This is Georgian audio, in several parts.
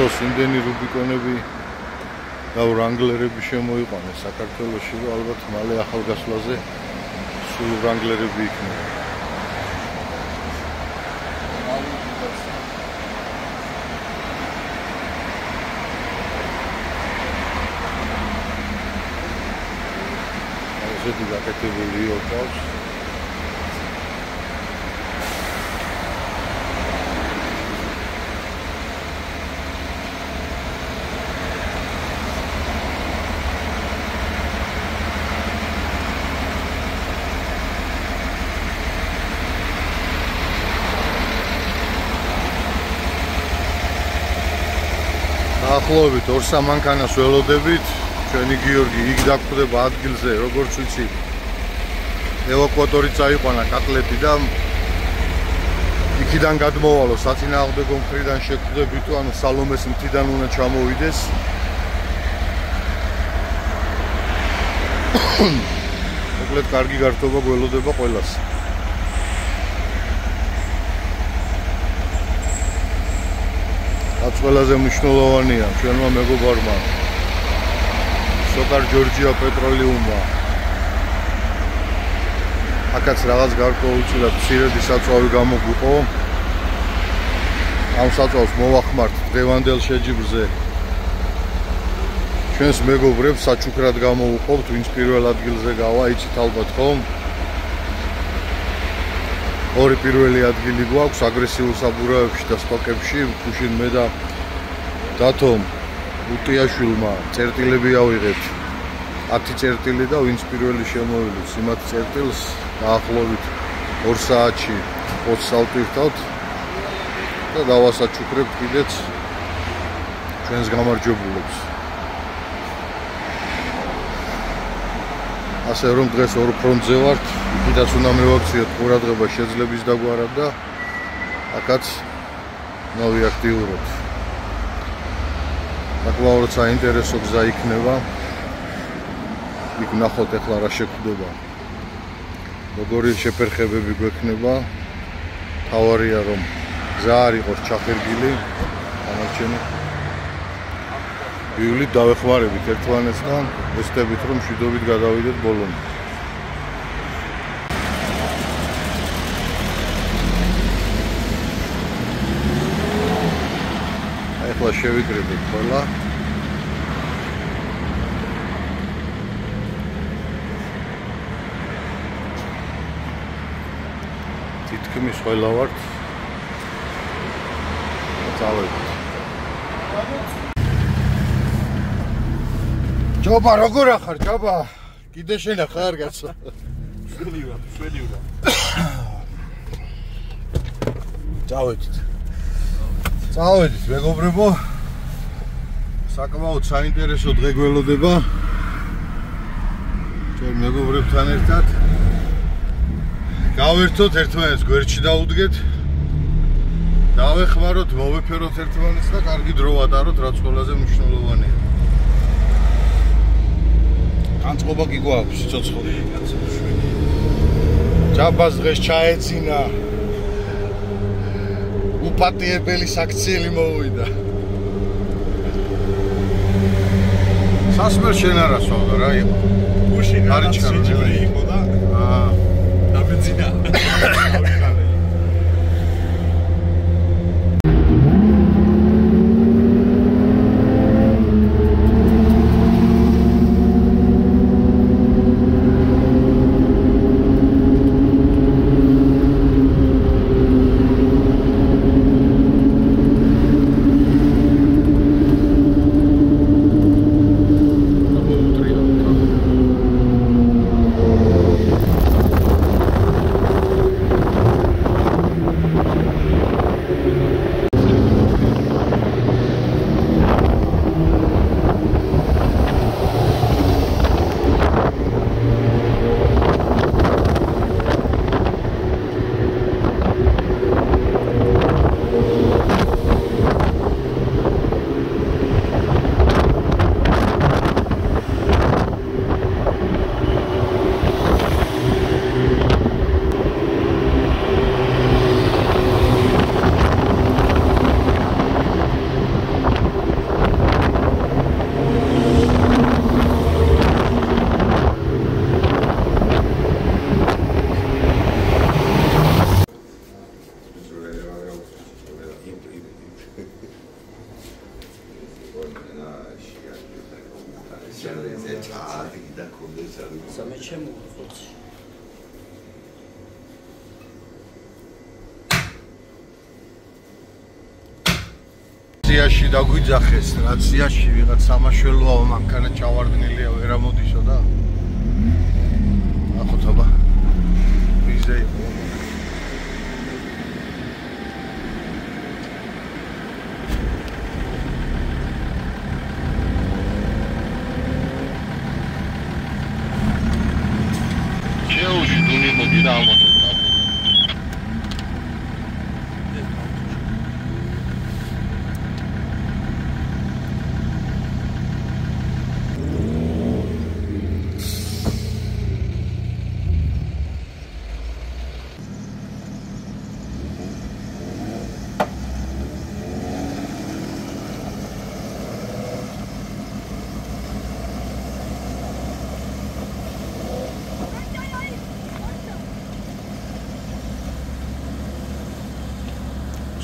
საქართველოს იმდენი რუბიკონები და ვრანგლერები შემოიყვანეს საქართველოში, რომ ალბათ მალე ახალგაზრდაზე სულ ვრანგლერები იქნება. ესეთი გაკეთებული ოქავს. ახლობით 2-3 მანქანას ველოდებით. ჩვენი გიორგი იქ დაგვხვდება ადგილზე, როგორც ვიცი, ევაკუატორი წაიყვანა კატლეტი და იქიდან გადმოვალო საწინააღმდეგო მხრიდან შეხვდებით, ანუ სალომეს მთიდან უნდა ჩამოვიდეს. მოკლედ კარგი გართობა გველოდება ყველას. რაც ყველაზე მნიშვნელოვანია ჩვენმა მეგობარმა სოკარ ჯორჯია პეტროლიუმმა. აქაც რაღაც გარკვეულწილად მცირედი საწვავი გამოგვიყო. ამ საწვავს მოვახმართ დღევანდელ შეჯიბრზე. ჩვენს მეგობრებს საჩუქრად გამოვუყობთ, ვინც პირველ ადგილზე გავა, იცით ალბათ ხომ? ორი პირველი ადგილი გვაქვს აგრესიულ საბურავებში და სტოკებში, გუშინ მე და დათომ უტიაშვილმა წერტილები ავიღეთ 10 წერტილი და ვინც პირველი შემოვიდეს იმათ წერტილს დაახლოებით 2 საათში 20 სალტირთავთ და დავასაჩუქრებთ კიდეც ჩვენს გამარჯვებულებს. ასე რომ დღეს ორ ფრონტზე ვართ, იქიდაც უნდა მივაქციოთ ყურადღება შეძლების დაგვარად და აქაც მოვიაქტიუროთ. საკმაოდ საინტერესო გზა იქნება. იქ ნახოთ ახლა რა შეგვდება. როგორი შეფერხებები გვექნება. თავარია რომ გზა არ იყოს ჩახერგილი. დანარჩენი ბივლით დავეხმარებით ერთმანეთთან, ვესწრებით რომ მშვიდობით გადავიდეთ ბოლომდე. ახლა შევიკრიბეთ ყველა. თითქმის ყველა ვართ. წავედით. ჯობა, როგორ ახარ, ჯობა? კიდე შენა ხარ კაცო? შველი. წავედით, მეგობრებო. საკმაოდ საინტერესო დღე გველოდება. ჩვენ მეგობრებთან ერთად გავერთოთ ერთმანეთს გვერდში დაუდგეთ. დავეხმაროთ, მოვეფეროთ ერთმანეთს და კარგი დრო ვატაროთ, რაც ყველაზე მნიშვნელოვანია. განწყობა კი გვაქვს სიცოცხლე. ჯაბას დღეს ჩაეცინა. უპატიებელი საქციელი მოვიდა. სასმელ შენ არა სვავდა რა იყო? გუშინ არის შეჯიბრი იყო და დაბეძინა. სიაში დაგვიძახეს, რაც სიაში ვიღაც სამაშველოა, მანქანა ჩავარდნილია, ვერ ამოდიშო და ახოთობა ვიზა იყო. შეუში დუნი მოგიდა ამოწევ.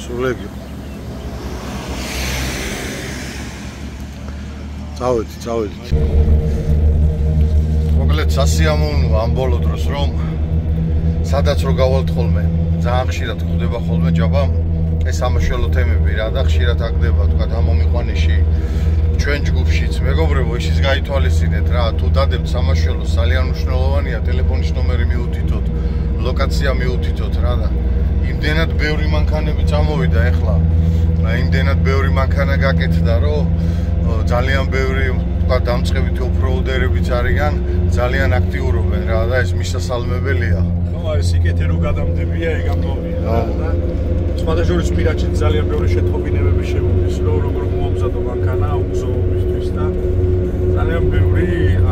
სულეგი. წავედით. მოკლედ სასიამოვნოა ამ ბოლო დროს რომ სადაც რო გავალთ ხოლმე, ძალიან ხშირად ხდება ხოლმე ჯაბა ეს სამაშველო თემები რა და ხშირად აგდება თქვა ამომიყვანიში ჩვენ ჯგუფშიც. მეგობრებო, ისიც გაითვალისწინეთ რა, თუ დადებთ სამაშველოს ძალიან მნიშვნელოვანია ტელეფონის ნომერი მიუთითოთ, ლოკაცია მიუთითოთ რა და იმდენად ბევრი მანქანები წამოვიდა ახლა. იმდენად ბევრი მანქანა გაკეთდა, რომ ძალიან ბევრი თქვა დამწყებითი ოფროუდერებიც არიან, ძალიან აქტიურობენ რა და ეს მისასალმებელია. ხო, არის იკეთე რო გადამდებია, ეგ ამბობია რა და სხვადასხვა პირადში ძალიან ბევრი შეთხოვინებები შემოდის, რომ როგორ მომზადო მანქანა უგზოობისთვის და ძალიან ბევრი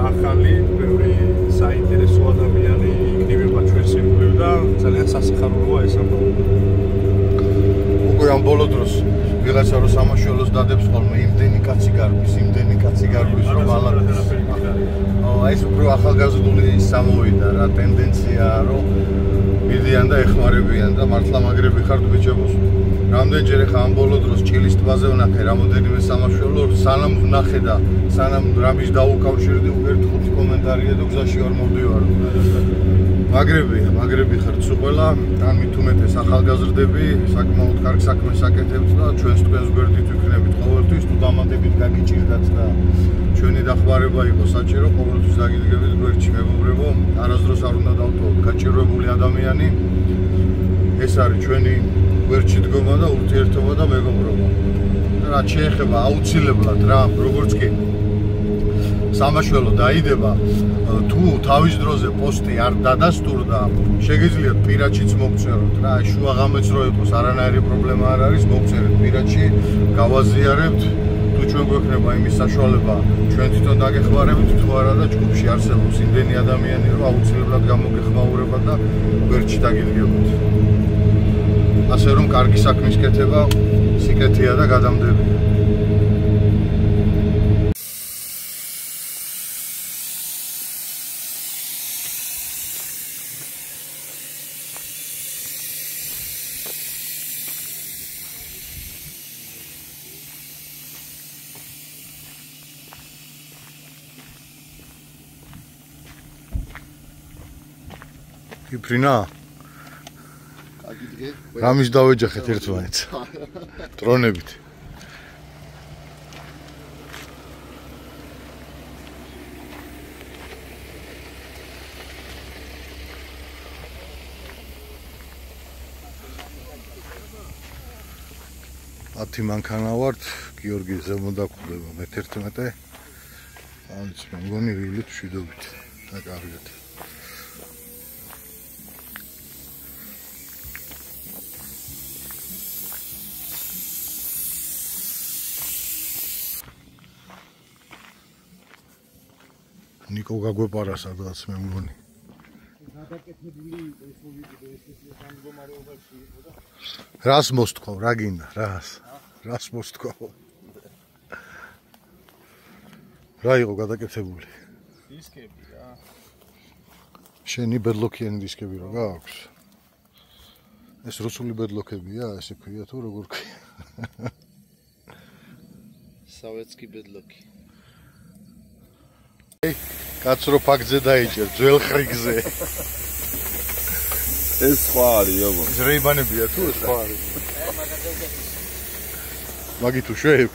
ახალი, ბევრი საინტერესო ადამიანი იქნება ჩვენს ირგვლივ და ძალიან სასიხარულოა ეს ამბავი. უკვე ამ ბოლო დროს ვიღაცა რო სამაშველოს დადებს ხოლმე იმდენი კაცი გარბის რომ ალაგოს. ეს უფრო ახალგაზრდული სამოვიდა რა ტენდენციაა რომ მიდიან და ეხმარებიან და მართლა მაგრები ხართ ბიჭებოს. რამდენჯერ ხა ამ ბოლო დროს ჭილის ტბაზე ვნახე რამოდენიმე სამაშველო, სანამ ვნახე და სანამ რამის დაუკავშირდი უკვე 5 კომენტარია და გზაში არ მოვდივარ. მაგრები ხართ სულ ყველა, ან მით უმეტეს ახალგაზრდები, საკმაოდ კარგ საქმეს აკეთებთ და ჩვენს თქვენს გვერდით ვიქნებით ყოველთვის, თუ დამატებით გაგიჭირდათ და ჩვენი დახმარება იყოს საჭირო, ყოველთვის დაგიდგებით გვერდში მეგობრებო, არასდროს არ უნდა დავტოვოთ გაჭირვებული ადამიანი. ეს არის ჩვენი გვერდში დგომა და ურთიერთობა და მეგობრობა. რაც შეეხება აუცილებლად რა, როგორც კი სამაშველო დაიდება, თუ თავის დროზე პოსტი არ დადასტურდა, შეგიძლიათ პირადშიც მოგწეროთ რა, შუაღამეც რო იყოს, არანაირი პრობლემა არ არის, მოგწერეთ პირადში, გავაზიარებთ, თუ ჩვენ გვექნება იმის საშუალება, ჩვენ თვითონ დაგეხმარებით, თუ არა და ჯგუფში არსებობს იმდენი ადამიანი, რომ აუცილებლად გამოგეხმაურება და გვერდში დაგიდგებოთ. ასე რომ კარგი საქმის კეთება სიკეთეა და გადამდებია. Kiprina. რამის დავეჯახეთ ერთმანეთს. ტრონებით. ათი მანქანა ვართ, გიორგი ზემოდაკვდება მე-11. ამის მე მგონი ვილით მშვიდობით და კარგად. ნიკო გაგვეპარა სადღაც მე მგონი. გადაკეთებული ეს ვიდეო ეს გამგომარეობაში იყო და რას მოსთქვა, რა გინდა, რას მოსთქვა? რა იყო გადაკეთებული? დისკები რა. შენი ბედლოქიანი დისკები რა გააქვს? ეს რუსული ბედლოქებია, ესე ქვია თუ როგორ ქვია? სავეტსკი ბედლოქი. კაცრო ფაქტზე დაიჭერ, ძველ ხრიგზე. ეს სხვა არის, აბა. ეს რეიბანებია თუ ეს სხვა არის? მაგით უშვებ?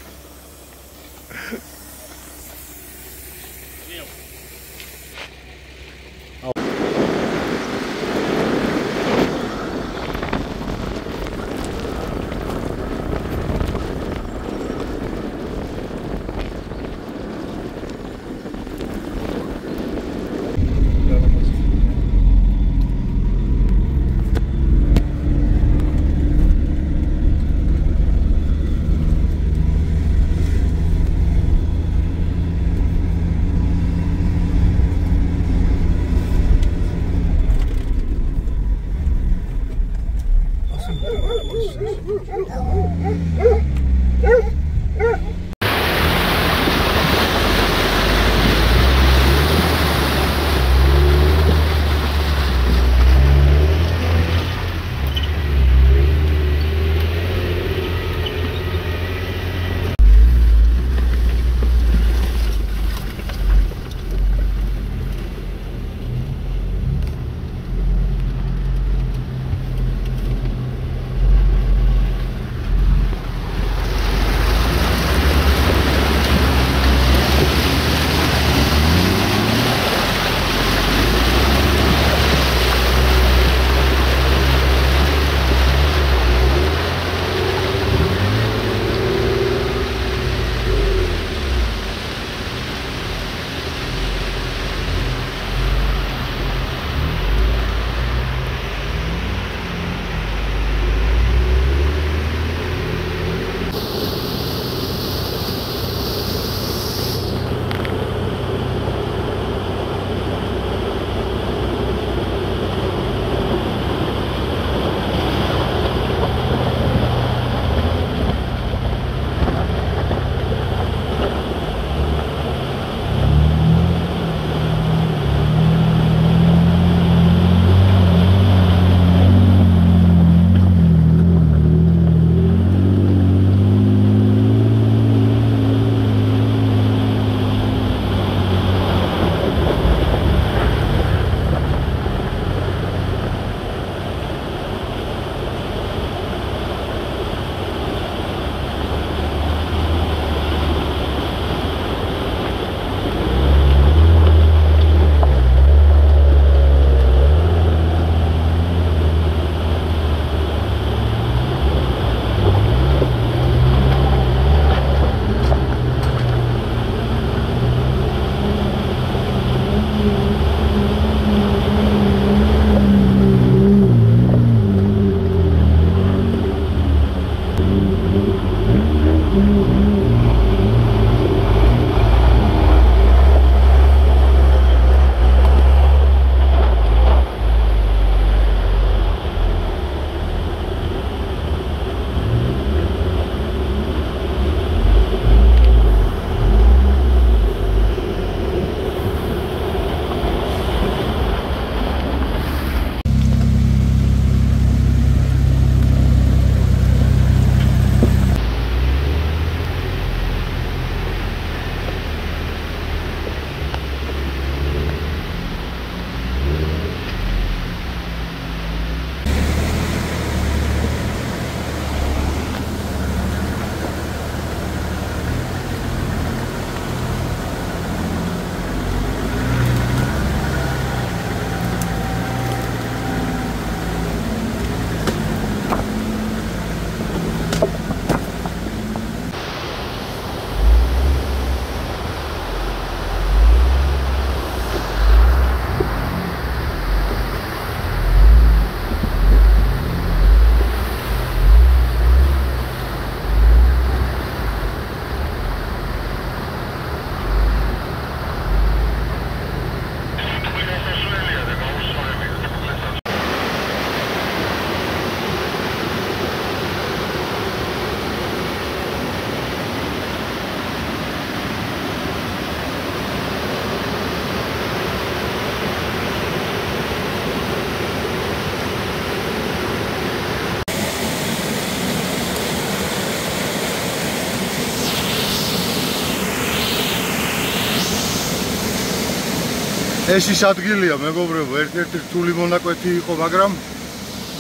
ეს ის ადგილია, მეგობრებო, ერთ-ერთი რთული მონაკვეთი იყო, მაგრამ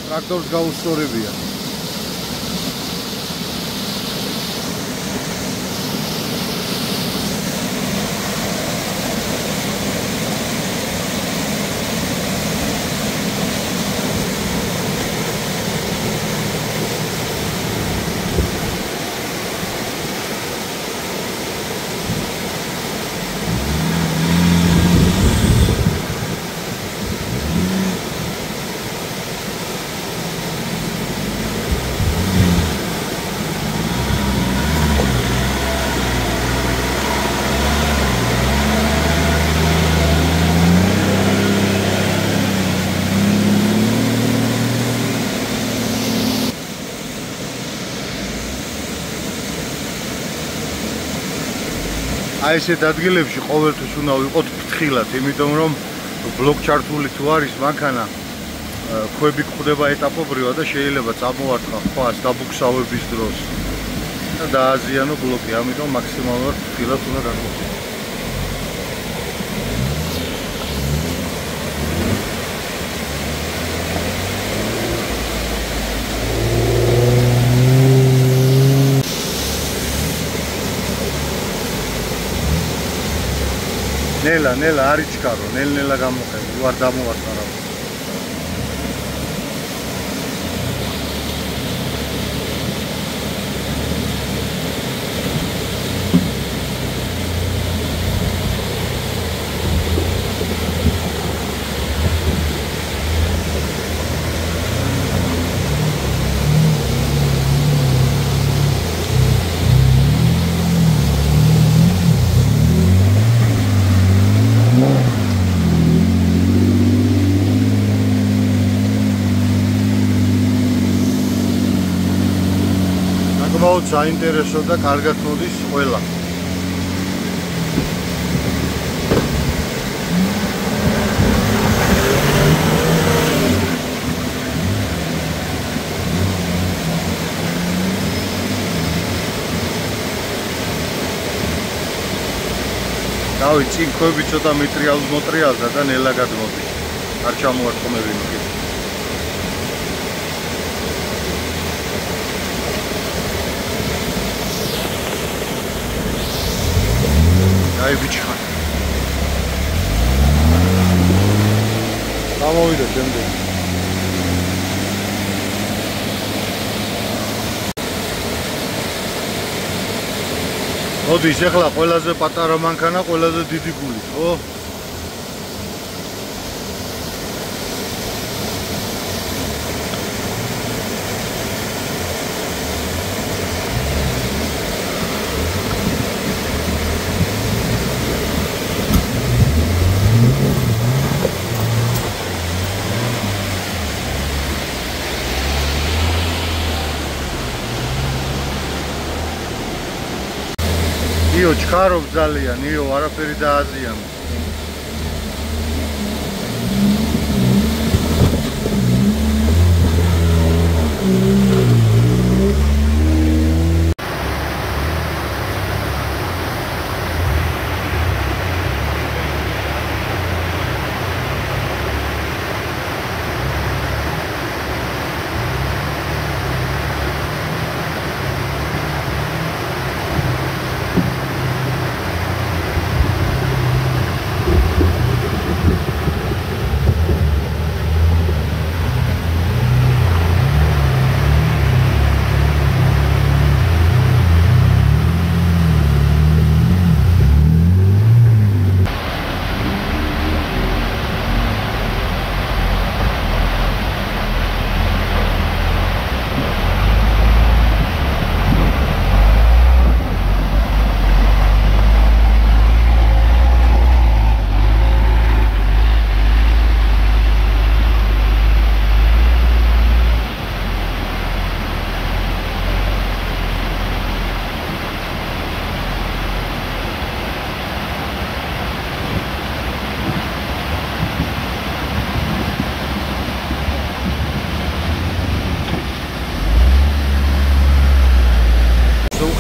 ტრაქტორს გაუსწორებია. აი ესეთ ადგილებში ყოველთვის უნდა ვიყოთ ფრთხილად, იმიტომ რომ ბლოკ ჩართული თუ არის მანქანა, ქვები გვხვდება ეტაპობრივად და შეიძლება წამოვარტყა ხვალს დაბუქსავების დროს და დააზიანო ბლოკი, ამიტომ მაქსიმალურად ფრთხილად უნდა გაგვიხსნათ. ნელა არ იჩქარო, ნელა გამოყენე, უარ დამოვარტყარავ. საინტერესო და კარგად მოდის ყველა. დავი წინ ქვები ცოტა მოტრიალდა და ნელა გადმოდის. არ ჩამოარტყმებინო კი. აი ბიჭხა. გამოვიდა შემდეგ. მოდის ახლა ყველაზე პატარა მანქანა, ყველაზე დიდი გული, ხო? იო ჩქარობ ძალიან, იო არაფერი დააზიანო.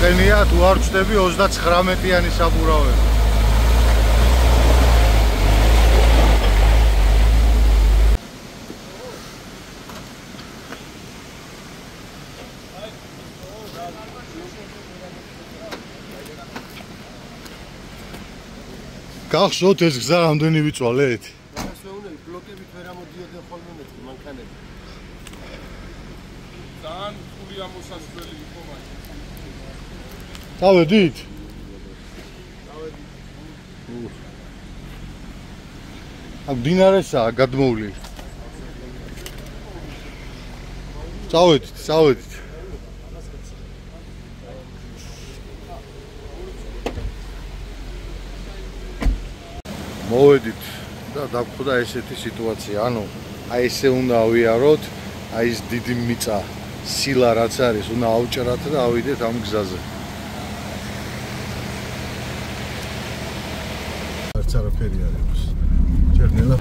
ხენია თუ არ ვწდები 39-იანი საბურავები. გახსოვთ ეს გზა რამდენი ვიწვალეთ? გასვეუნები ბლოკებით ვერ ამოდიოდნენ ხოლმე მეტი მანქანები. ძალიან ფული ამოსასვლელი იყო მაგ. დავედით? აქ დინარესაა გადმოვლილი. წავედით. მოვედით და დაგხვდა ესეთი სიტუაცია. ანუ აი ესე უნდა ავიაროთ, აი ეს დიდი მიწა, სილა რაც არის, უნდა ავჭრათ და ავიდეთ ამ გზაზე. მაინც არაფერი არ აქვს. ჯერნელა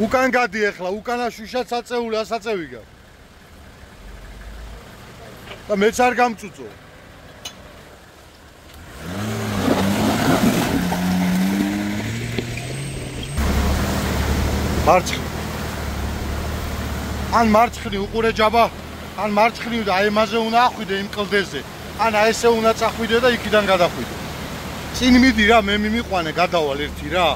უკან გადი ახლა, უკანა შუშად საწეული, ასაწევი გა. და მეც არ გამწუწო. მარცხნივ. ან მარცხნივ უყურე ჯაბა, ან მარცხნივ და აი ამაზე უნდა ახვიდე იმ კლდეზე. ან აი ესე უნდა წახვიდე და იქიდან გადახვიდე. წინ მიდი რა, მე მიმიყვანე, გადავალ ერთი რა.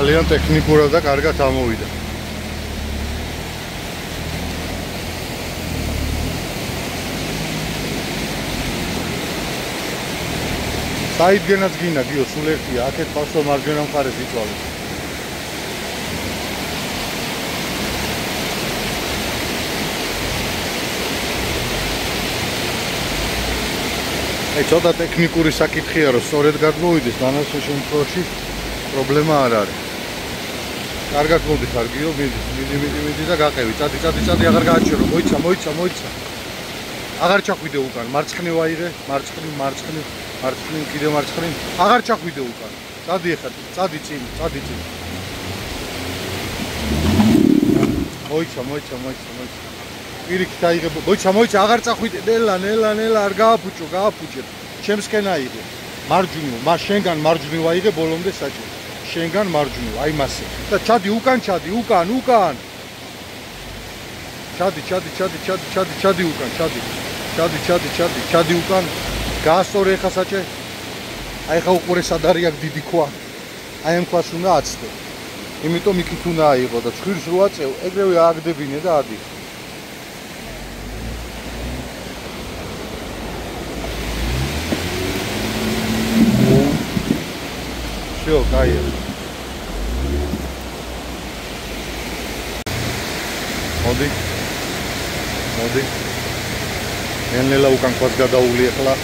ძალიან ტექნიკურად და კარგად ამოვიდა. საიდგენაც გინდა გიო სულ ერთია, აქეთ პასო მარჯვენა მხარეს იწვალე. აი ცოტა ტექნიკური საკითხია, რომ სწორედ გადმოვიდეს, დანარჩენ შემთხვევაში პრობლემა არ არის. კარგად მოდიხარ გიო, მიდი და გაყევი. წადი, აღარ გააჩერო. მოიცა. აღარ ჩახვიდე უკან. მარცხნივ აიღე, მარცხნივ, კიდე მარცხნივ. აღარ ჩახვიდე უკან. წადი ახლა, წადი წინ. მოიცა. პირიქით აიღე. მოიცა, აღარ წახვიდე. ნელა, არ გააფუჭო. ჩემსკენ აიღე. მარჯვნივ, შენგან მარჯვნივ აიღე ბოლომდე საჭირო. შენგან მარჯვნივ, აი მასე. და ჩადი უკან. ჩადი უკან. ჩადი უკან. გაასწორე ხა საჭე. აი ხა უყურე სად არის აქ დიდი ქვა. აი ამ ქვას უნდა აცდე. იმიტომ იქით უნდა აიღო და ცხვირს რო აწევ, ეგრევე ააგდებინე და ადი. Всё, кайф. მოდი. ნელა უკან ქვას გადაული ახლა.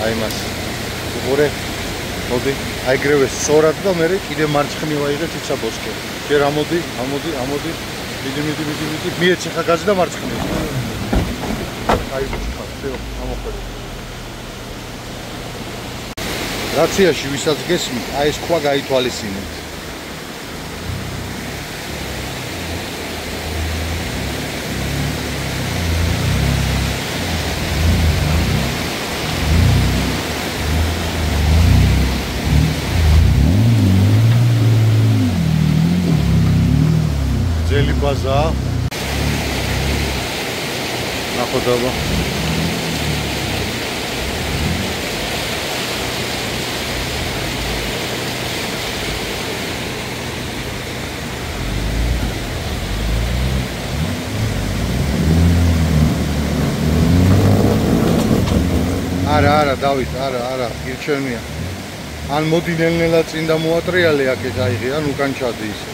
აი მას. უყურე. მოდი. აიგრევე სწორად და მე კიდე მარცხნივ აიღე ციცაბოსკე. ჯერ ამოდი. მიდი. მიეცი ხა გაზი და მარცხნივ. აი ბუჩქა, всё, ამოხერე. რაციაში ვისაც გესმით, აი ეს ქვა გაითვალისწინეთ. ძელი ბაზაა. ნახოთ. არა, დავით, არა, ირჩევნია. ან მოდი ნელ-ნელა წინ და მოატრიალე აქეთ აიღე, ან უკან ჩადი ისე.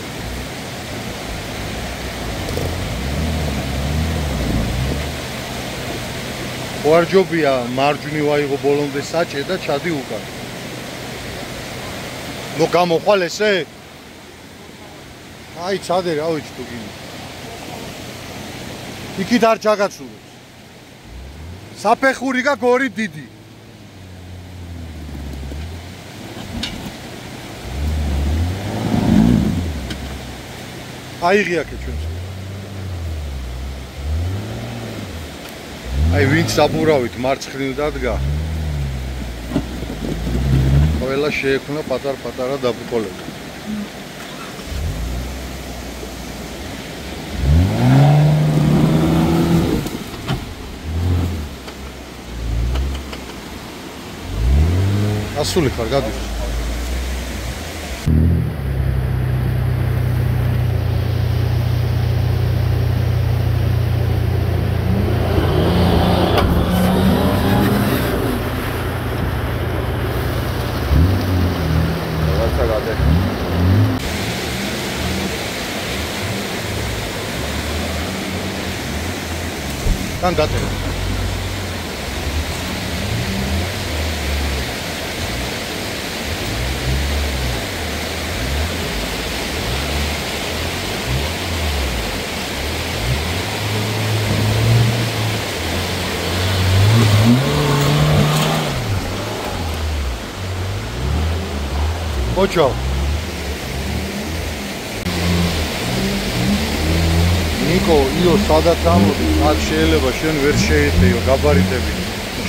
ვარჯობია მარჯვნი ვაიღო ბოლომდე საჭე და ჩადი უკან. ნუ გამოხვალ ესე? აი წადე რა ვიცი თუ გინდა. იქით არ ჩაგაცულებს. საფეხური გაქვს ორი დიდი. აიღე აქეთ ჩვენს. აი ვინც საბურავით მარცხნივ დადგა. ყველა შეექმნა პატარ-პატარა დაბუყოლები. ასული ხარ გადის. თან დაწევ. Ocho. Niko, io სადაც ამოდი, აქ შეიძლება შენ ვერ შეეწეო გაბარიტები.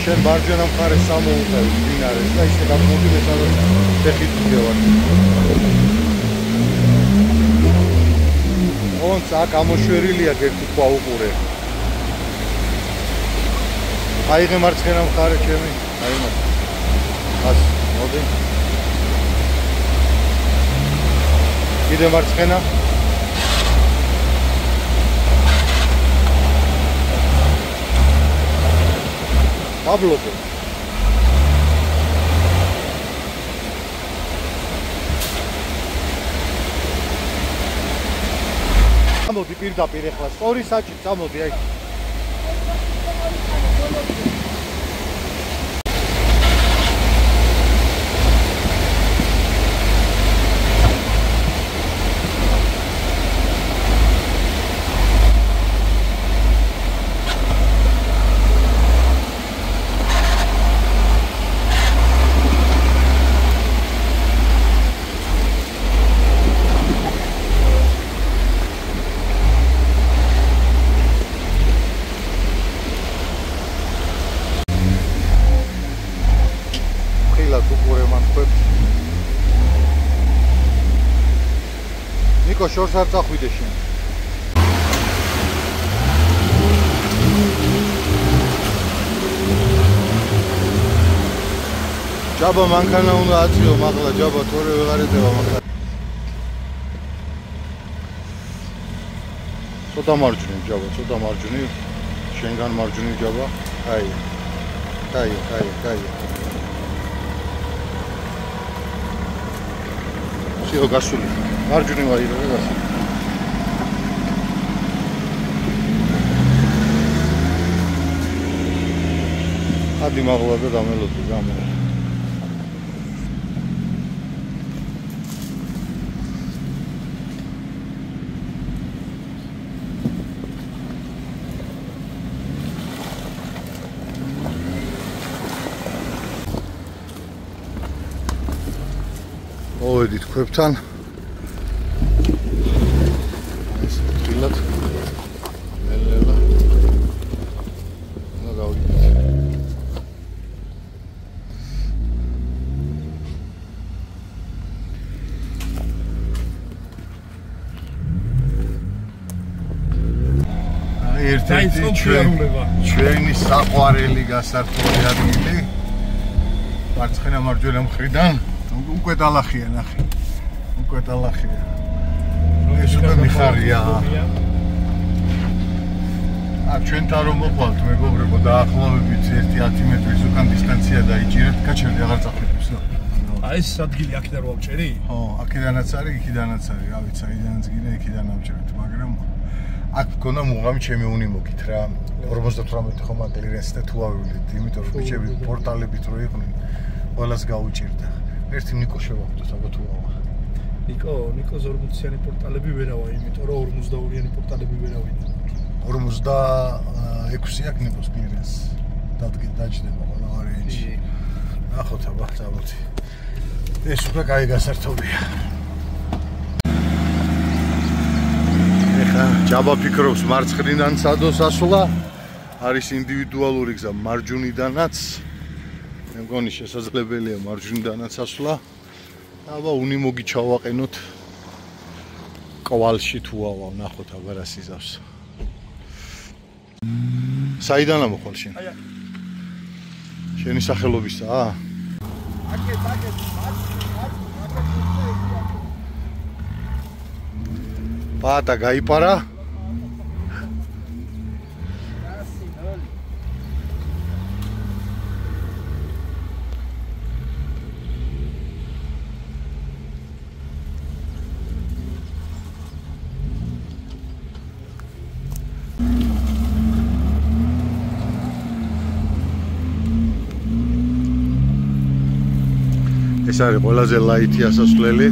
შენ მარჯვენა მხარეს ამოუყევი დინარეს და ისე გამოდი მე სადაც ფეხით ვიდევარ. ონც აქ ამოშვერილია ერთი თქვა უყურე. აიღე მარცხენა მხარე ჩემი, აი მას. ას, მოდი. კიდე მარცხენა. აბლოკე. ამოდი პირდაპირ ეხლა სწორი საჭი წამოდი აი. Niko, შორს არ წახვიდე შენ. ჯაბა მანქანა უნდა აწიო, მაღლა ჯაბა თორე ვეღარ ეტევა მანქანა. ცოტა მარჯვნივ ჯაბა, ცოტა მარჯვნივ. შენგან მარჯვნივ ჯაბა. აი. Всё, გასული. მარჯვნივ აიღე და გასული. ადი მაღლა და დამელოდი გამო. მოვედით ქვებთან. ეს თილად ნელ-ნელა. უნდა გავიდეთ. აი ერთ-ერთი ჩვენი საყვარელი გასართული ადგილი. მარცხენა მარჯვენა მხრიდან უკვე დალახია ნახე. უკვე დალახია. ეს უკვე მიხარია. ჩვენთან რომ მოყავთ მეგობრებო დაახლოებით 1-10 მეტრის უკან დისტანცია დაიჭირეთ, გაჩერდი აღარ წახვიდებს. აი ეს ადგილი აქედან რო ავჭერი? ხო, აქედანაც არის, იქიდანაც არის, რა ვიცი, აიდანაც გინდა, იქიდან ავჭერთ, მაგრამ აქ მქონდა მუღამი ჩემი უნიმოგით რა. 58 ხომ აკლირენს და თუ ავივლით, იმიტომ რომ ბიჭები პორტალებით რო იყვნენ, ყველას გაუჭირდა. ერთი ნიკო შევახვდოთ, აბა თუ ავა. ნიკო 40-იანი პორტალები ვერავა, იმიტომ რომ 42-იანი პორტალები ვერავინა. 46 აქ ნიკოს კლირენს. დაჯდება ყველა ვარიანტი. ნახოთ აბა, წავოდი. ეს უკვე კაი გასართობია. ეხა ჯაბა ფიქრობს მარცხნიდან სადოს ასვლა. არის ინდივიდუალური გზა მარჯვნიდანაც. მე მგონი შესაძლებელია მარჯვნიდანაც ასვლა. აბა უნიმოგი ჩავაყენოთ. კვალში თუ ავა, ნახოთ აბა რა სიზავს. საიდან ამოხვალ შენ? აი აქ. შენი სახელობისაა? აქეთ. პატა გაიპარა? ეს არის ყველაზე ლაითი ასასვლელი.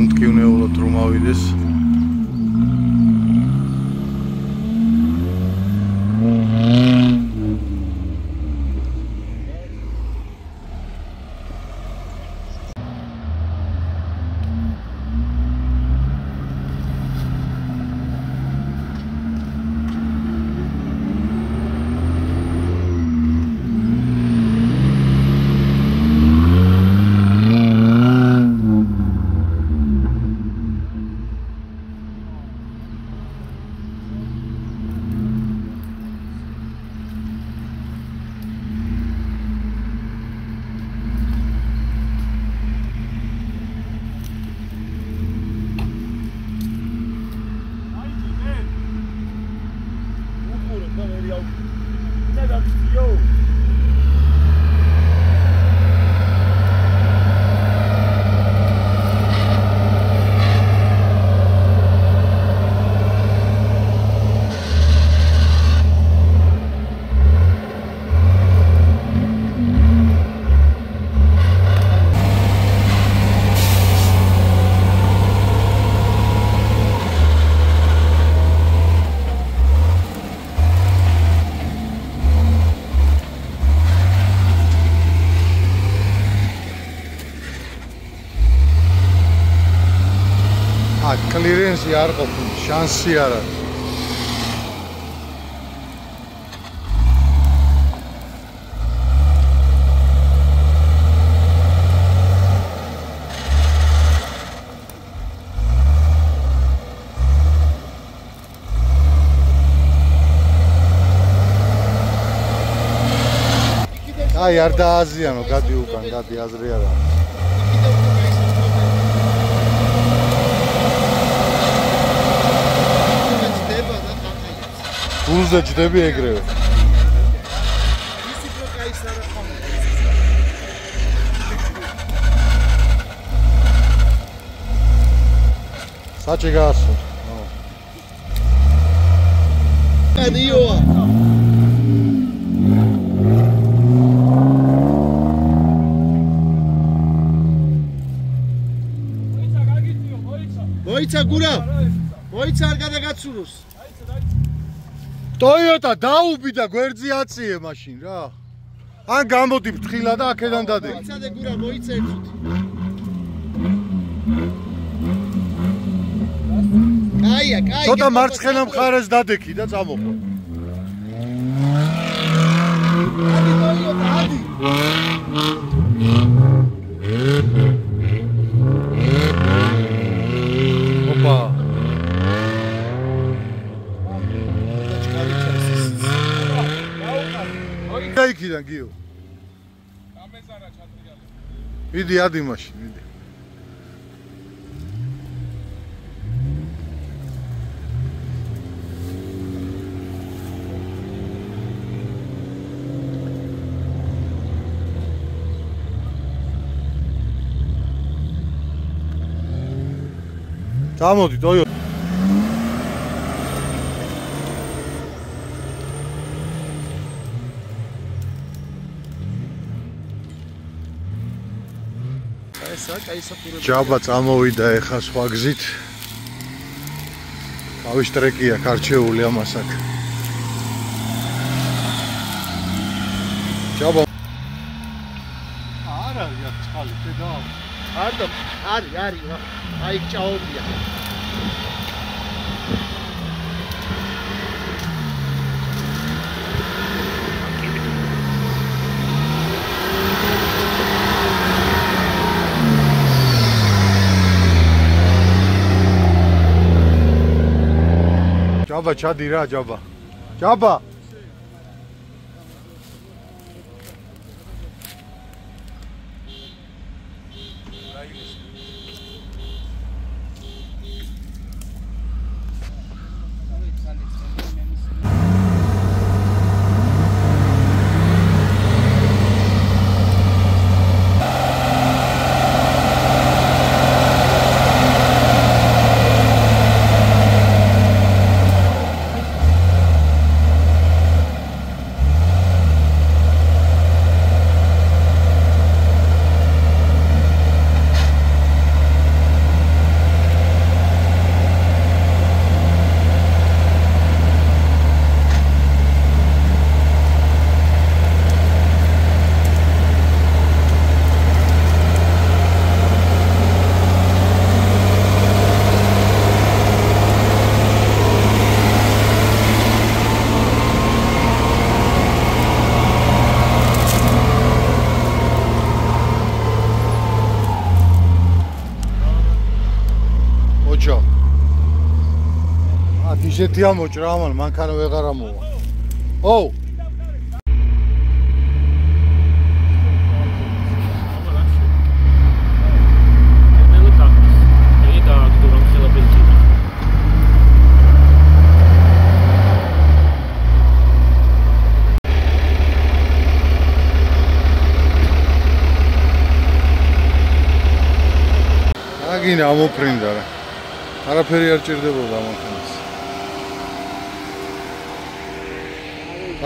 უმტკივნეულოდ რომ ავიდეს. კლირენსი არ ყოფილი, შანსი არ არის. აი არ დააზიანო, გადი უკან, გადი აზრი არ არის. გულზე ჯდები ეგრევე. საჭი გაასო. ადიოა. მოიცა გურა. მოიცა არ გადაგაცუროს. Toyota დაუბიდა გვერდზე აციე მაშინ რა. ან გამოდი ფრთხილა და აქედან დადეგი. მოიცადე გურა, მოიცა ერთუთი. კაია. ცოტა მარცხენა მხარეს დადეგი და წამოყო. ადი Toyota, ადი. ოპა. იქიდან გიო. გამეზარა ჩატრიალე. მიდი ადი მაშინ, მიდი. Წამოდი, ტოიოტა. ჯაბა წამოვიდა ეხა სხვა გზით. თავის ტრეკი აქვს არჩეული ამას აქ. ჯაბა არ არის აქ წყალი, და არის, აი ჭაობია. ჯაბა ჩადი რა ჯაბა. ჯაბა ისეთი ამოჭრა ამან მანქანა ვეღარ ამოვა. ოუ აგინა ამოფრინდა რა. არაფერი არ ჭირდებოდა მანქანას.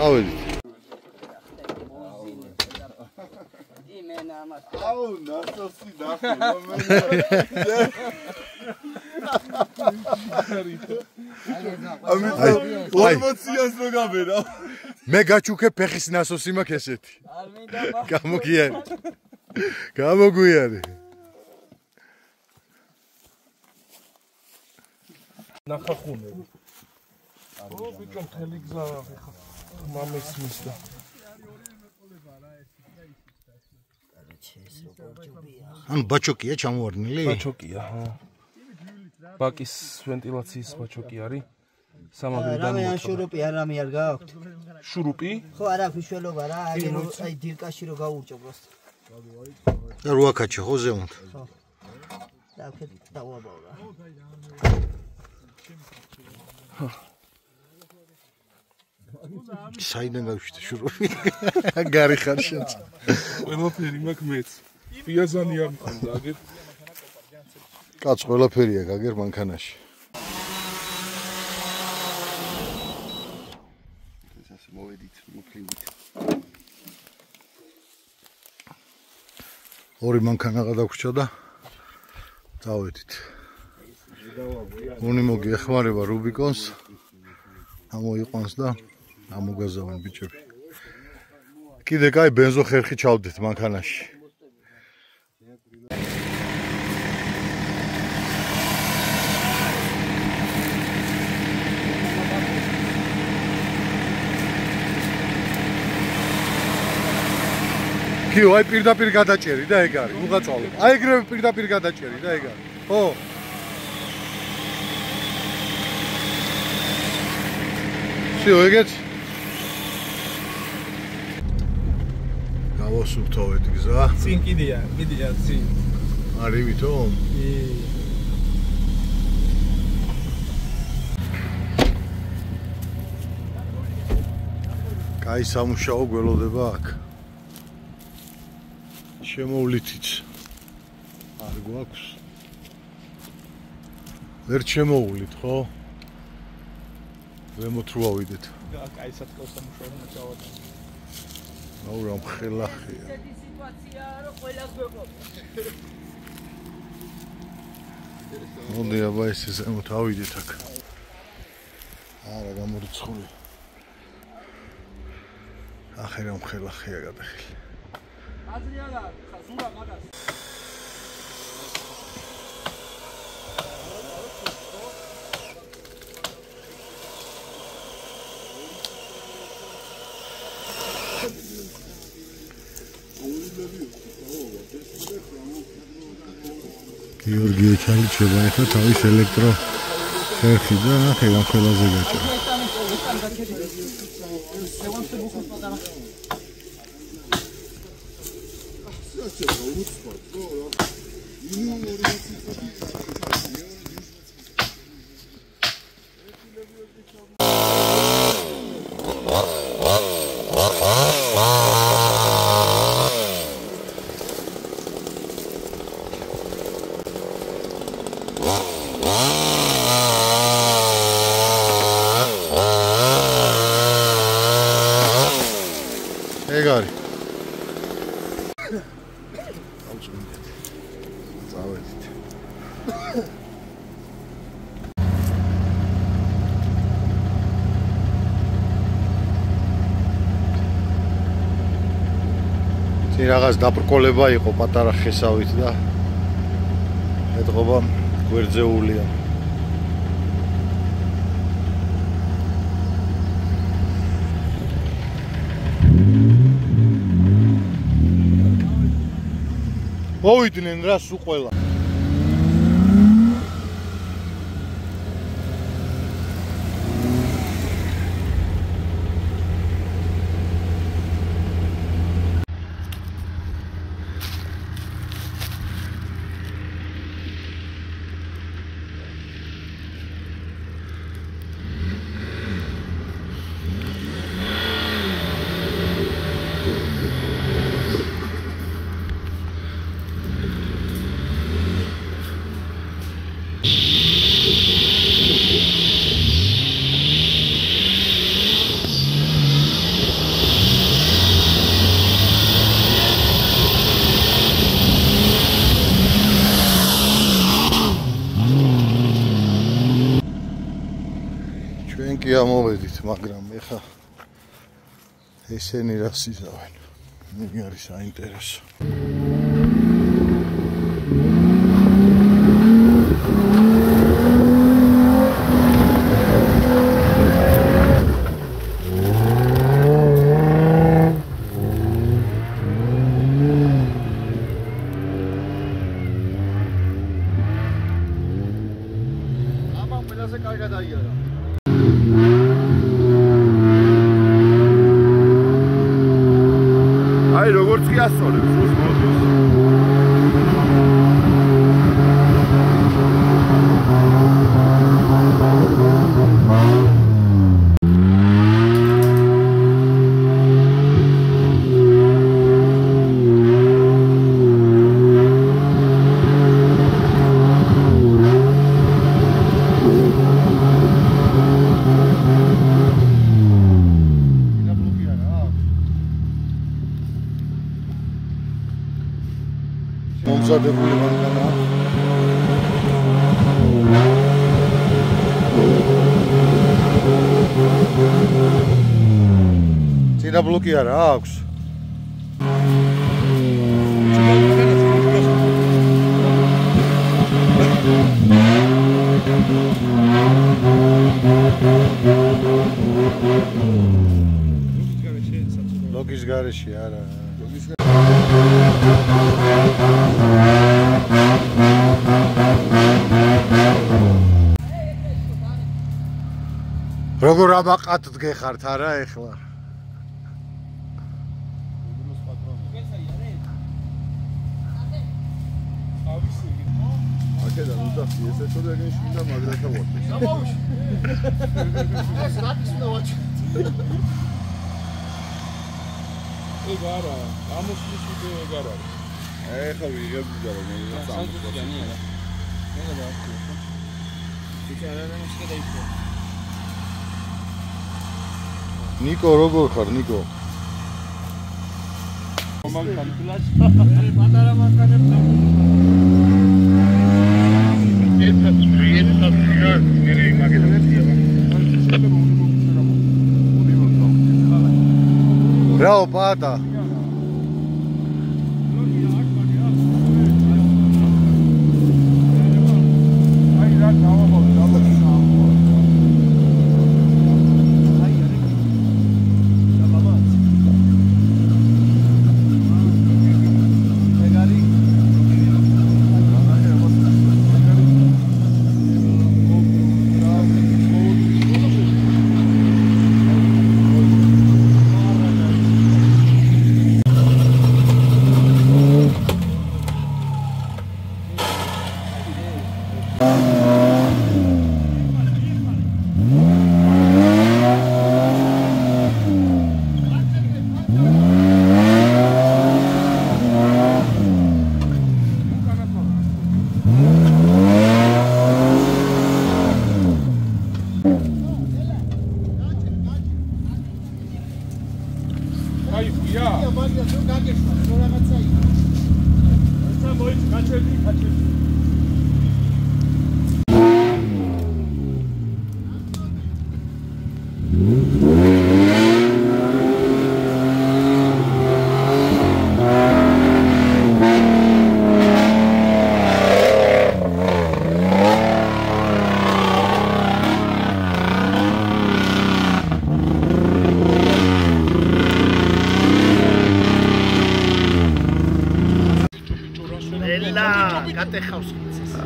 ავედით. აუ ნასოსი დახო ამიტომაც მოგაბერა. მე გაჩუქე ფეხის ნასოსი მაქვს ესეთი. არ მინდა გამოგიარი. გამოგვიარი. ნახახუნები. ო ბიჭო მთელი გზა ხა მამის მისდა. ან ბაჩოკია ჩამოვარდნილი? ბაჩოკია, ხო. ბაკის ვენტილაციის ბაჩოკი არის. სამაგრიდან მოწოდა. რა შურუპი არამე არ გააქვთ? შურუპი? ხო, არა, მნიშვნელობა რა, აი დილკაში რო გაურჭო просто. და როაკაჩე ხო ზემოთ? ხო. და აქ დავაბავ რა. საიდან გავშვიდე შურუპი? გარი ხარ შენც. ყველაფერი მაქვს მეც. პიაზანი არ მქონდა აგერ. კაც ყველაფერია გაგერ მანქანაში. ეს ასე მოვედით, მოფლივით. ორი მანქანა გადაგვრჩა და დავედით. უნი მოგეხმარება რუბიკონს. ამოიყვანს და ამოგაზავენ ბიჭები. კიდე კაი ბენზო ხერხი ჩავდეთ მანქანაში. კიო, აი პირდაპირ გადაჭერი და ეგ არის, უღაწვალო. აი ეგრევე პირდაპირ გადაჭერი და ეგ არის. ხო? სიო, ეგეც? გავასუფთავეთ გზა. წინ კიდია წინ. არის ვითომ? კაი სამუშაო გველოდება აქ. შემოვლითიც არ გვაქვს. ვერ შემოულით, ხო? ზემოთ რო ავიდეთ. კაი სათქოს სამუშაო წავადა. აუ რა მხელახია. ესეთი სიტუაციაა, რომ ყველას გვეყო. მოდი აბა ესე ზემოთ ავიდეთ აქ. არა გამორიცხული. ახლა რა მხელახია გადახილი. აზრი არა, ზურა მაგას. გიორგი ეჩალიჩება ახლა თავის ელექტრო ხერხი და ახლა ამ ყველაზე გაჭირა. ეგარი. აუწმინდეთ. წავედით. წინ რაღაც დაბრკოლება იყო პატარა ხესავით და ეთყობა გვერდზეულია. მოვიდნენ რა სულ ყველა. ჩვენ კი ამოვედით, მაგრამ ეხა ესენი რას იზავენ. მე არის საინტერესო. აბა ყველაზე კარგად აიარა. აი როგორც კი ასწორებს უსმოდის. მომზადებული მანქანაა. წინა ბლოკი არა აქვს. ლოგის გარეშე არა. როგორ ამაყად დგეხართ არა ეხლა? აქედან უდახი ესე თორე ეგენ შინდა მაგრათა ვარდეს. ეს რატის უნდა ვაჩვენო? ეგ არა, ამოსulis ვიდეო ეგ არა. ეხლა ვიღებდი და რომ მე სამწუთიანი არა. ეგ რა აქვს? ნიკო როგორ ხარ ნიკო? პატარა მანქანებს Bravo, pata.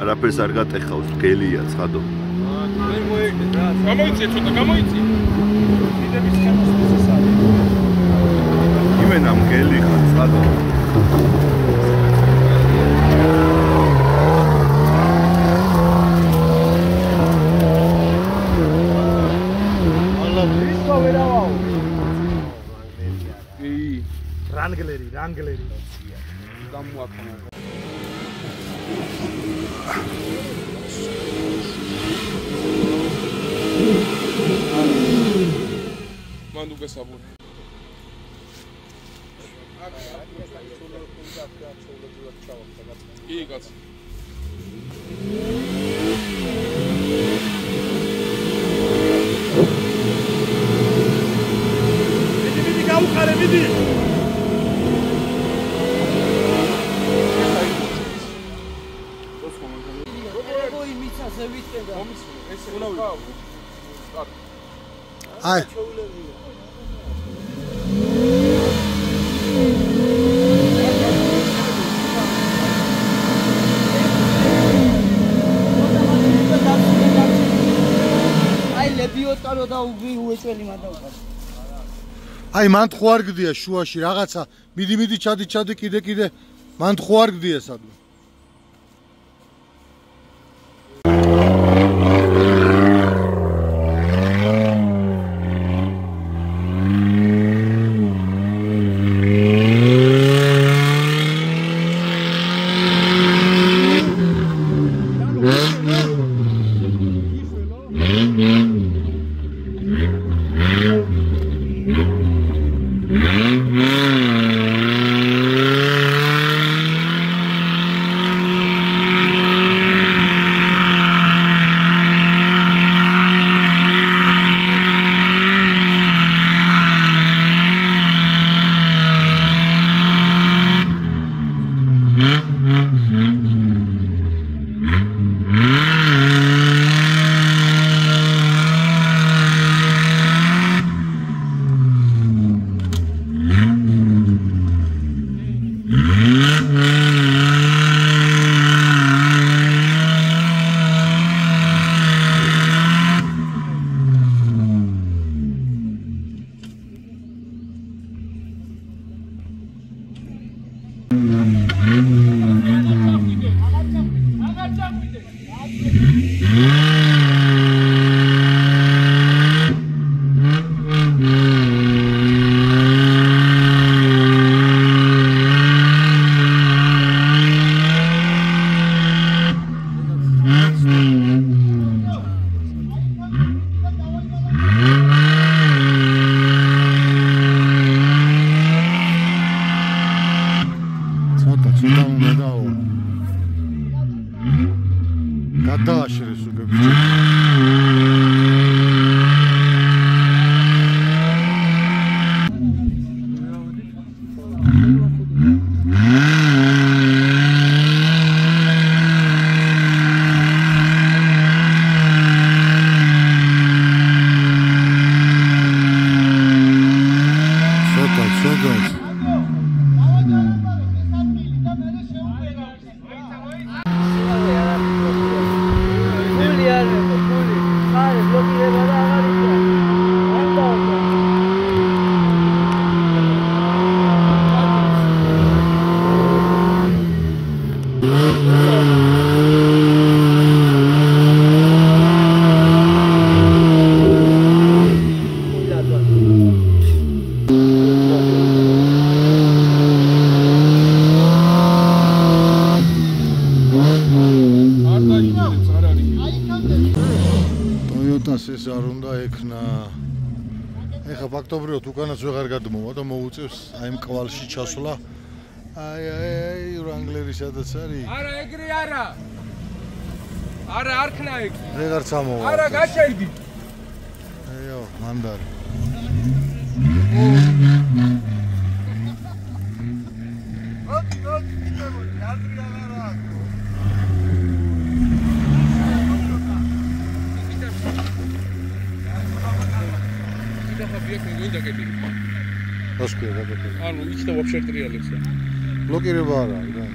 არაფერს არ გატეხავს, გელია ცხადო. გამოიწე ცოტა, გამოიწე. დიდების სქემას ეს არის. იმენა მგელი ხარ, ცხადო. რანგლერი. გამოაკონა. მან უგესაბუნე. კი კაცი. მიდი გაუყარე, მიდი. Ai. Ai lebiotaro da ueწველი მანდავყარ. Ai მან თხო არ გდია შუაში რაღაცა. მიდი ჩადი კიდე. მან თხო არ გდია სადმე. სოდას ეს არ უნდა ექნა. ეხა ფაქტობრივად უკანაც ვეღარ გადმოვა და მოუწევს აი ამ კვალში ჩასვლა. აი ვრანგლერი სადაც არის? არა, ეგრე არა. არა, არ ქნა ეგ. ვეღარ წამოვა. არა, გაჩერდი. აიო, მანდარი. Раскрой, да, как это? Ну, их-то вообще триалится. Блокируй бара, да.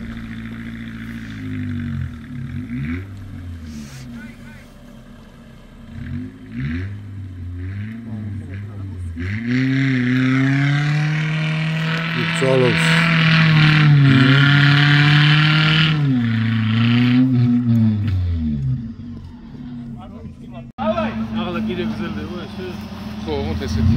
Ицалов. Ағла керек зілді ғой, сөз. Ხო, вот ესეთი.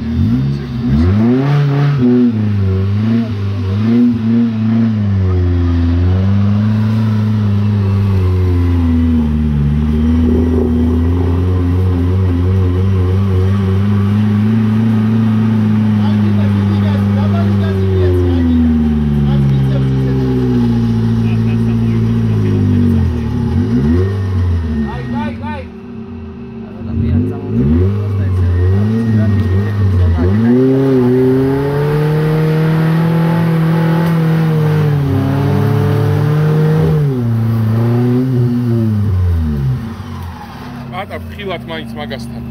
ხილათ მაინც მაგასთან.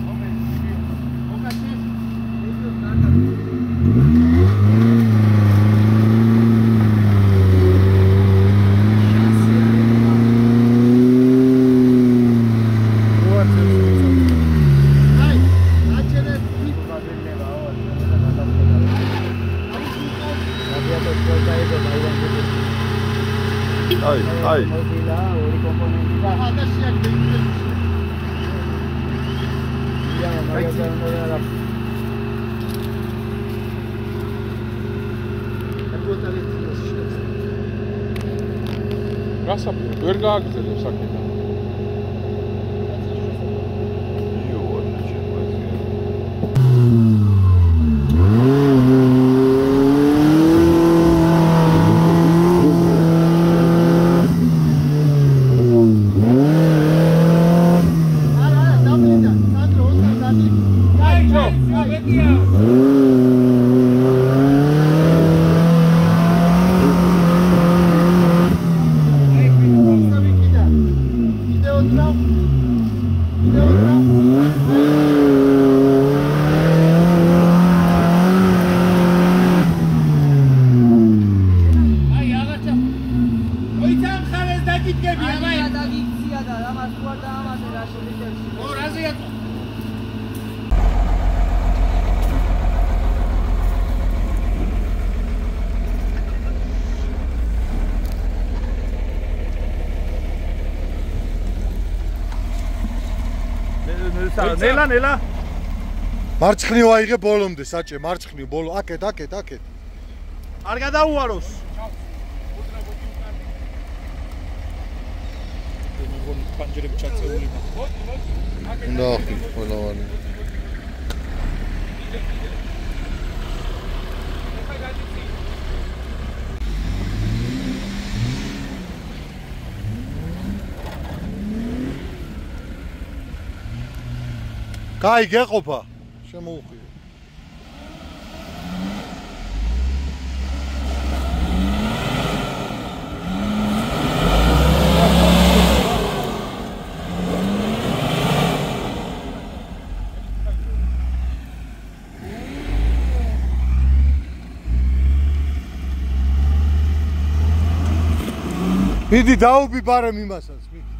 Ai. გასაფრთხო ვერ გააგრძელო საკითხი. ნელა მარცხნივ აიღე ბოლომდე საჭე მარცხნივ ბოლო აკეთ არ გადაუაროს პანჯერები ჩაწეული უნდა ახი ყველავანი კაი გეყოფა შემოუხიო მიდი დაუბი ბარემ იმასაც, მიდი.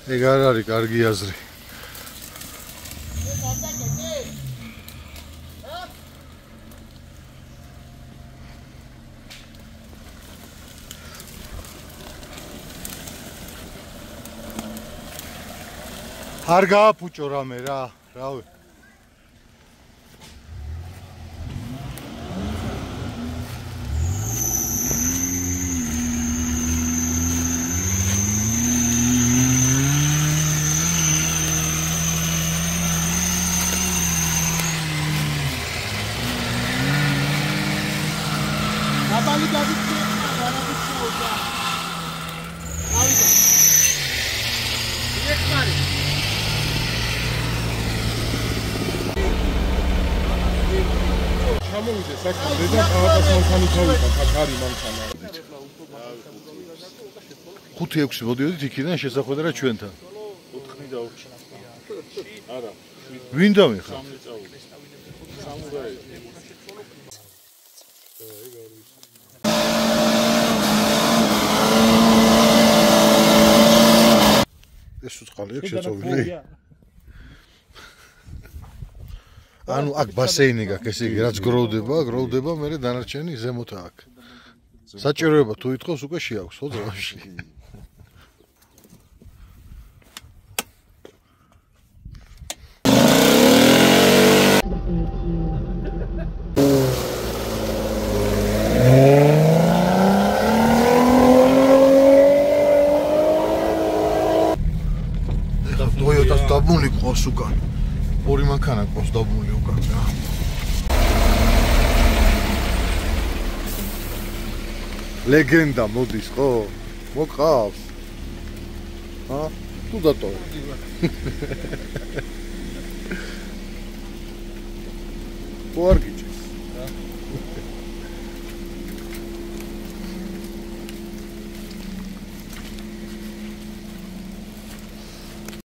ეგ არ არის კარგი აზრი. არ გააფუჭო რამე რა, რავი. ჩამოვიდე საქმე და პალატას მანქანი ჩავიდა აქ არის მანქანა 5-6 მოდიოდით იქიდან შესახვედრა რა ჩვენთან 4 და 4 არა ვინ დამიხარ ეს უწყალი აქვს შეწოვილი ანუ აქ ბასეინი გაქვს ესე იგი რაც გროვდება მე დანარჩენი ზემოთ აქ საჭიროება თუ ითხოვს უკვე შეაქვს ხო ძრავში ეხლა Toyota-ს დაბმული ყავს უკან ორი მანქანა ყავს დაბმული უკან რა ლეგენდა მოდის ხო მოყავს ა თუ დატოვე ხო არ გიჩვენე